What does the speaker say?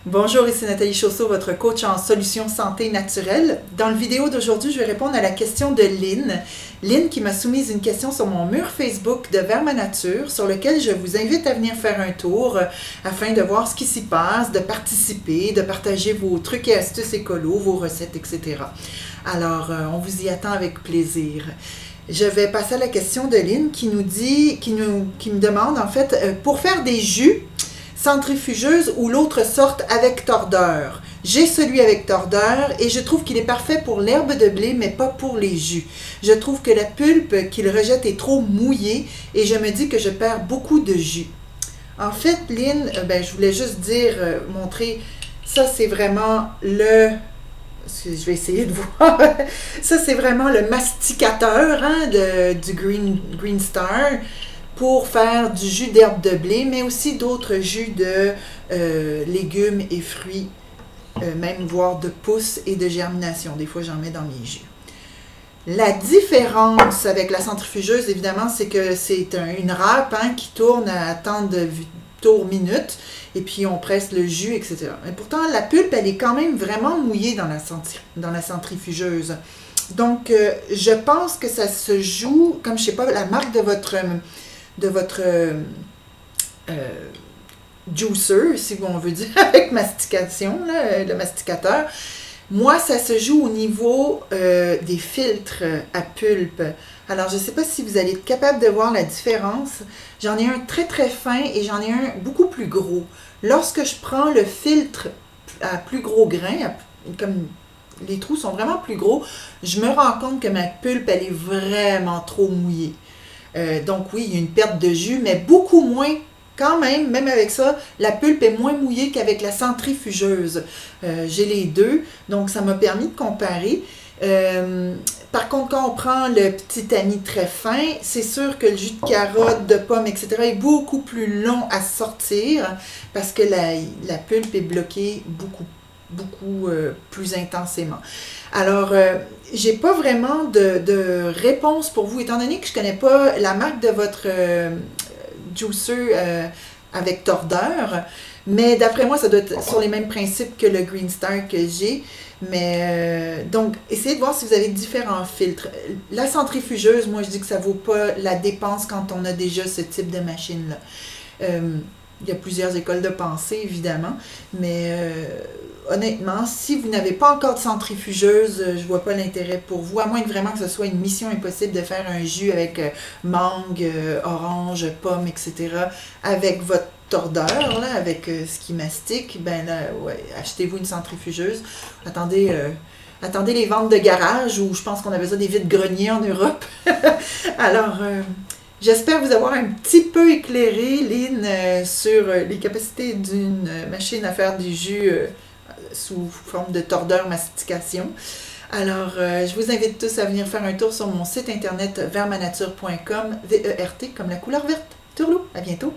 Bonjour, ici Nathalie Chausseau, votre coach en solutions santé naturelle. Dans la vidéo d'aujourd'hui, je vais répondre à la question de Lynn. Lynn qui m'a soumise une question sur mon mur Facebook de Vers ma nature, sur lequel je vous invite à venir faire un tour afin de voir ce qui s'y passe, de participer, de partager vos trucs et astuces écolos, vos recettes, etc. Alors, on vous y attend avec plaisir. Je vais passer à la question de Lynn qui me demande en fait, pour faire des jus, centrifugeuse ou l'autre sorte avec tordeur. J'ai celui avec tordeur et je trouve qu'il est parfait pour l'herbe de blé, mais pas pour les jus. Je trouve que la pulpe qu'il rejette est trop mouillée et je me dis que je perds beaucoup de jus. En fait, Lynn, je voulais juste dire, montrer, ça c'est vraiment le... Je vais essayer de voir. Ça c'est vraiment le masticateur du Green Star, pour faire du jus d'herbe de blé, mais aussi d'autres jus de légumes et fruits, même voire de pousses et de germination. Des fois, j'en mets dans mes jus. La différence avec la centrifugeuse, évidemment, c'est que c'est une râpe qui tourne à tant de tours minutes, et puis on presse le jus, etc. Mais pourtant, la pulpe, elle est quand même vraiment mouillée dans la centrifugeuse. Donc, je pense que ça se joue, comme je ne sais pas, la marque de votre juicer, si on veut dire, avec mastication, là, le masticateur. Moi, ça se joue au niveau des filtres à pulpe. Alors, je ne sais pas si vous allez être capable de voir la différence. J'en ai un très très fin et j'en ai un beaucoup plus gros. Lorsque je prends le filtre à plus gros grain, comme les trous sont vraiment plus gros, je me rends compte que ma pulpe, elle est vraiment trop mouillée. Donc oui, il y a une perte de jus, mais beaucoup moins quand même avec ça, la pulpe est moins mouillée qu'avec la centrifugeuse. J'ai les deux, donc ça m'a permis de comparer. Par contre, quand on prend le petit tamis très fin, c'est sûr que le jus de carotte, de pomme, etc. est beaucoup plus long à sortir parce que la pulpe est bloquée beaucoup plus intensément. Alors, j'ai pas vraiment de réponse pour vous, étant donné que je connais pas la marque de votre juicer avec tordeur, mais d'après moi, ça doit être sur les mêmes principes que le Green Star que j'ai. Mais donc, essayez de voir si vous avez différents filtres. La centrifugeuse, moi, je dis que ça vaut pas la dépense quand on a déjà ce type de machine-là. Il y a plusieurs écoles de pensée, évidemment, mais honnêtement, si vous n'avez pas encore de centrifugeuse, je ne vois pas l'intérêt pour vous, à moins que vraiment que ce soit une mission impossible de faire un jus avec mangue, orange, pomme, etc., avec votre tordeur, là, avec ce qui mastique, ben là, ouais, achetez-vous une centrifugeuse. Attendez les ventes de garage, où je pense qu'on avait ça des vides-greniers en Europe. Alors... j'espère vous avoir un petit peu éclairé, Lynn, sur les capacités d'une machine à faire du jus sous forme de tordeur mastication. Alors, je vous invite tous à venir faire un tour sur mon site internet vermanature.com, V-E-R-T comme la couleur verte. Tourlou, à bientôt!